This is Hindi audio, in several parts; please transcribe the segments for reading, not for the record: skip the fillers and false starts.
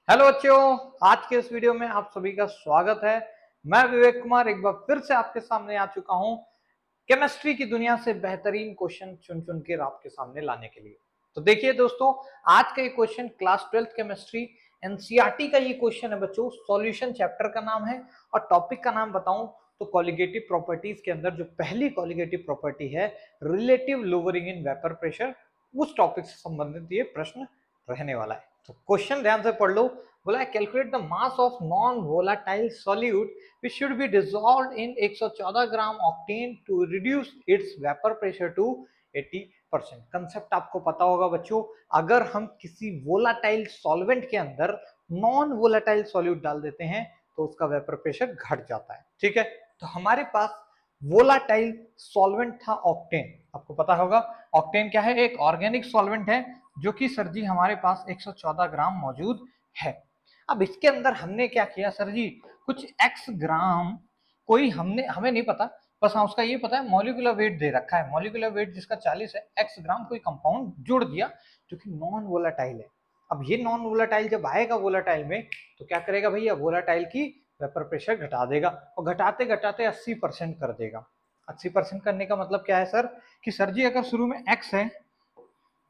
हेलो बच्चों, आज के इस वीडियो में आप सभी का स्वागत है। मैं विवेक कुमार एक बार फिर से आपके सामने आ चुका हूं केमिस्ट्री की दुनिया से बेहतरीन क्वेश्चन चुन चुन के आपके सामने लाने के लिए। तो देखिए दोस्तों, आज का ये question class 12th chemistry NCERT का ये क्वेश्चन है बच्चों। सॉल्यूशन चैप्टर का नाम है और टॉपिक का नाम बताऊं तो कॉलिगेटिव प्रॉपर्टीज के अंदर जो पहली कॉलिगेटिव प्रॉपर्टी है relative lowering in vapour pressure, उस टॉपिक से संबंधित ये प्रश्न रहने वाला है। तो क्वेश्चन ध्यान से पढ़ लो। बोला है calculate the mass of non volatile solute which should be dissolved in 114 gram octane to reduce its vapour pressure to 80%। Concept आपको पता होगा बच्चों, अगर हम किसी वोलाटाइल सॉल्वेंट के अंदर नॉन वोलाटाइल सॉल्यूट डाल देते हैं तो उसका वेपर प्रेशर घट जाता है। ठीक है, तो हमारे पास वोलाटाइल सॉल्वेंट था ऑक्टेन। आपको पता होगा ऑक्टेन क्या है, एक ऑर्गेनिक सॉल्वेंट है जो कि सर जी हमारे पास 114 ग्राम मौजूद है। अब इसके अंदर हमने क्या किया सर जी, कुछ एक्स ग्राम, कोई हमें नहीं पता, बस हाँ उसका ये पता है मॉलिक्यूलर वेट दे रखा है, मॉलिक्यूलर वेट जिसका 40 है, एक्स ग्राम कोई कंपाउंड जोड़ दिया जो कि नॉन वोलाटाइल है। अब ये नॉन वोलाटाइल जब आएगा वोलाटाइल में तो क्या करेगा भैया, वोलाटाइल की वेपर प्रेशर घटा देगा और घटाते घटाते 80% कर देगा। 80% करने का मतलब क्या है सर, कि सर जी अगर शुरू में एक्स है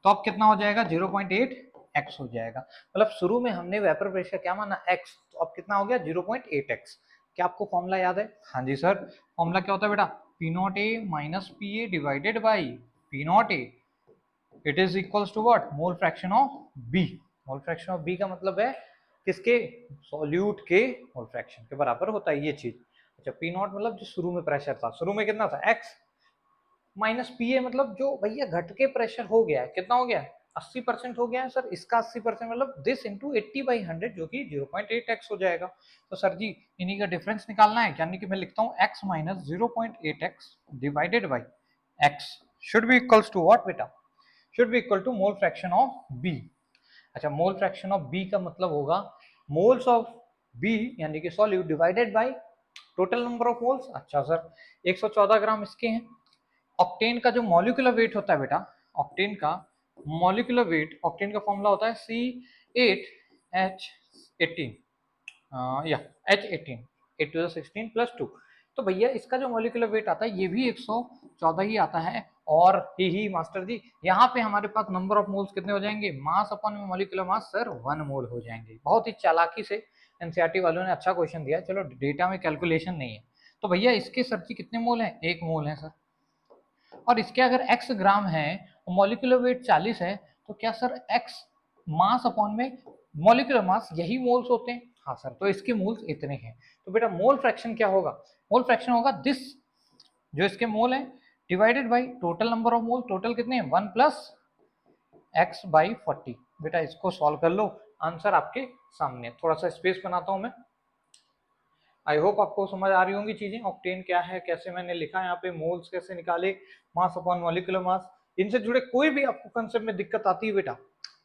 तो अब कितना हो जाएगा, 0.8 एक्स हो जाएगा। मतलब शुरू में हमने वेपर प्रेशर क्या माना, एक्स, तो अब कितना हो गया 0.8 एक्स। क्या आपको फॉर्मूला याद है? हाँ जी सर, फॉर्मूला क्या होता है बेटा, P naught A minus P A divided by P naught A, it is equals to what, mole fraction of B. Mole fraction of B का मतलब है किसके, सॉल्यूट के मोल फ्रैक्शन के बराबर होता है ये चीज। अच्छा, पी नॉट मतलब जो शुरू में प्रेशर था, शुरू में कितना था एक्स, माइनस पी ए मतलब जो भैया घट के प्रेशर हो गया है, कितना हो गया, 80% हो गया है सर। इसका 80% मतलब दिस इंटू 80/100 जो कि 0.8 एक्स हो जाएगा। तो सर जी इन्हीं का डिफरेंस निकालना है, यानी कि मैं लिखता हूँ X minus 0.8 X divided by X should be equals to what बेटा, should be equal to mole fraction of B. अच्छा, मोल फ्रैक्शन ऑफ बी का मतलब होगा मोल्स ऑफ बी यानी कि solute divided by total number of moles. अच्छा सर, 114 ग्राम इसके हैं। ऑक्टेन का जो मॉलिक्यूलर वेट होता है बेटा, ऑक्टेन का मॉलिक्यूलर वेट, ऑक्टेन का फॉर्मूला होता है C8H18 या H18, 8 to the 16 प्लस 2। तो भैया इसका जो मॉलिक्यूलर वेट आता है ये भी 114 ही आता है। और ही मास्टर जी यहाँ पे हमारे पास नंबर ऑफ मोल्स कितने हो जाएंगे, मास अपन में मॉलिक्यूलर मास सर 1 मोल हो जाएंगे। बहुत ही चालाकी से एनसीईआरटी वालों ने अच्छा क्वेश्चन दिया। चलो डेटा में कैलकुलेशन नहीं है तो भैया इसके सर जी कितने मोल हैं, 1 मोल है सर। और इसके अगर x ग्राम है और मॉलिक्यूलर वेट 40 है तो क्या सर x मास अपॉन में मॉलिक्यूलर मास यही मोल्स होते हैं? हाँ सर, तो इसके मोल्स इतने हैं। तो बेटा मोल फ्रैक्शन क्या होगा, मोल फ्रैक्शन होगा दिस, जो इसके मोल है divided by total number of mole. Total कितने हैं, 1 प्लस एक्स बाई 40। बेटा इसको सॉल्व कर लो, आंसर आपके सामने। थोड़ा सा स्पेस बनाता हूं मैं। आई होप आपको समझ आ रही होंगी चीजें, ऑक्टेन क्या है, कैसे मैंने लिखा है यहाँ पे, मोल्स कैसे निकाले, मास अपॉन मॉलिक्यूलर मास, इनसे जुड़े कोई भी आपको कंसेप्ट में दिक्कत आती है बेटा,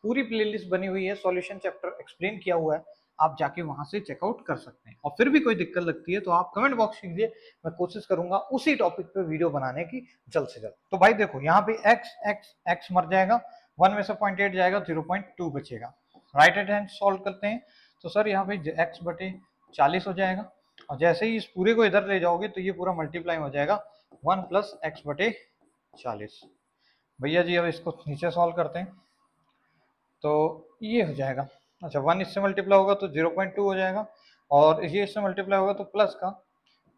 पूरी प्लेलिस्ट बनी हुई है, सॉल्यूशन चैप्टर एक्सप्लेन किया हुआ है, आप जाके वहां से चेकआउट कर सकते हैं। और फिर भी कोई दिक्कत लगती है तो आप कमेंट बॉक्स कीजिए, मैं कोशिश करूंगा उसी टॉपिक पे वीडियो बनाने की जल्द से जल्द। तो भाई देखो यहाँ पे एक्स एक्स एक्स मर जाएगा, 1 में से 0.8 जाएगा, 0.2 बचेगा। राइट हैंड सॉल्व करते हैं तो सर यहाँ पे एक्स बटे 40 हो जाएगा, और जैसे ही इस पूरे को इधर ले जाओगे तो ये पूरा मल्टीप्लाई हो जाएगा 1 प्लस एक्स बटे 40। भैया जी अब इसको नीचे सॉल्व करते हैं तो ये हो जाएगा। अच्छा, 1 इससे मल्टीप्लाई होगा तो 0.2 हो जाएगा, और ये इससे मल्टीप्लाई होगा तो प्लस का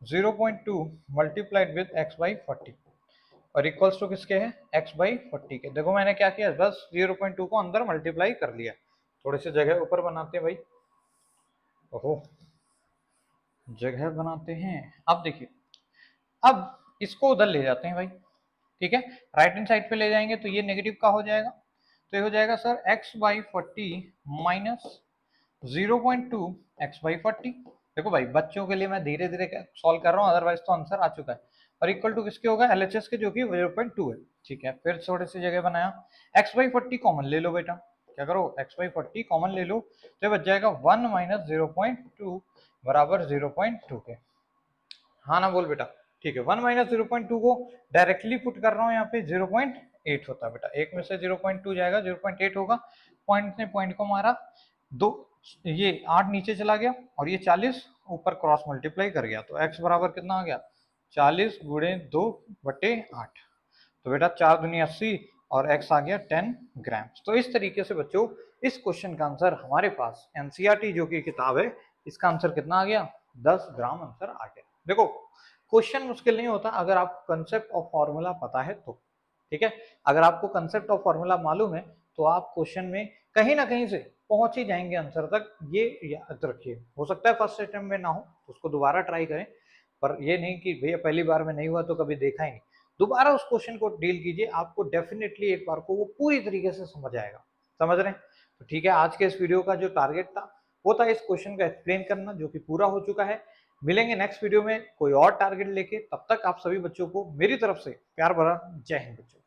0.2 मल्टीप्लाइड विद एक्स बाई 40 और इक्वल्स टू किसके हैं, एक्स बाई 40 के। देखो मैंने क्या किया, बस 0.2 को अंदर मल्टीप्लाई कर लिया। थोड़ी सी जगह ऊपर बनाते हैं भाई, ओहो जगह बनाते हैं। अब देखिए, अब इसको उधर ले जाते हैं भाई, ठीक है, राइट हैंड साइड पे ले जाएंगे तो ये नेगेटिव का हो जाएगा, तो ये हो जाएगा sir x by 40 minus 0.2 x by 40। देखो भाई बच्चों के लिए मैं धीरे धीरे सॉल्व कर रहा हूँ, अदरवाइज तो आंसर आ चुका है। और इक्वल टू किसके होगा, एलएचएस के, जो कि 0.2 है। ठीक है, फिर थोड़ी सी जगह बनाया, एक्स बाई 40 कॉमन ले लो बेटा, क्या करो एक्स बाई 40 कॉमन ले लो, तो बच जाएगा 1 माइनस 0.2 बराबर 0.2 के। हाँ ना बोल बेटा, ठीक है, 1 माइनस 0.2 को डायरेक्टली पुट कर रहा हूँ यहाँ पे, 0.8 होता है बेटा, एक में से 0.2 जाएगा, 0.8 होगा, पॉइंट ने पॉइंट को मारा, दो ये 8 नीचे चला गया और ये 40 ऊपर क्रॉस मल्टीप्लाई कर गया, तो x बराबर कितना आ गया 40 गुणे 2/8। तो बेटा 4 दूनी 80 और x आ गया 10 ग्राम। तो इस तरीके से बच्चों इस क्वेश्चन का आंसर हमारे पास एनसीईआरटी जो की किताब है, इसका आंसर कितना आ गया 10 ग्राम आंसर आ गया। देखो क्वेश्चन मुश्किल नहीं होता अगर आपको कंसेप्ट ऑफ फॉर्मूला पता है तो, ठीक है। अगर आपको कंसेप्ट ऑफ फॉर्मूला मालूम है तो आप क्वेश्चन में कहीं ना कहीं से पहुंच ही जाएंगे आंसर तक, ये याद रखिए। हो सकता है फर्स्ट अटेम्प्ट में ना हो, उसको दोबारा ट्राई करें, पर ये नहीं कि भैया पहली बार में नहीं हुआ तो कभी देखा ही नहीं। दोबारा उस क्वेश्चन को डील कीजिए, आपको डेफिनेटली एक बार को वो पूरी तरीके से समझ आएगा। समझ रहे हैं? तो ठीक है, आज के इस वीडियो का जो टारगेट था वो था इस क्वेश्चन का एक्सप्लेन करना, जो कि पूरा हो चुका है। मिलेंगे नेक्स्ट वीडियो में कोई और टारगेट लेके, तब तक आप सभी बच्चों को मेरी तरफ से प्यार भरा जय हिंद बच्चों।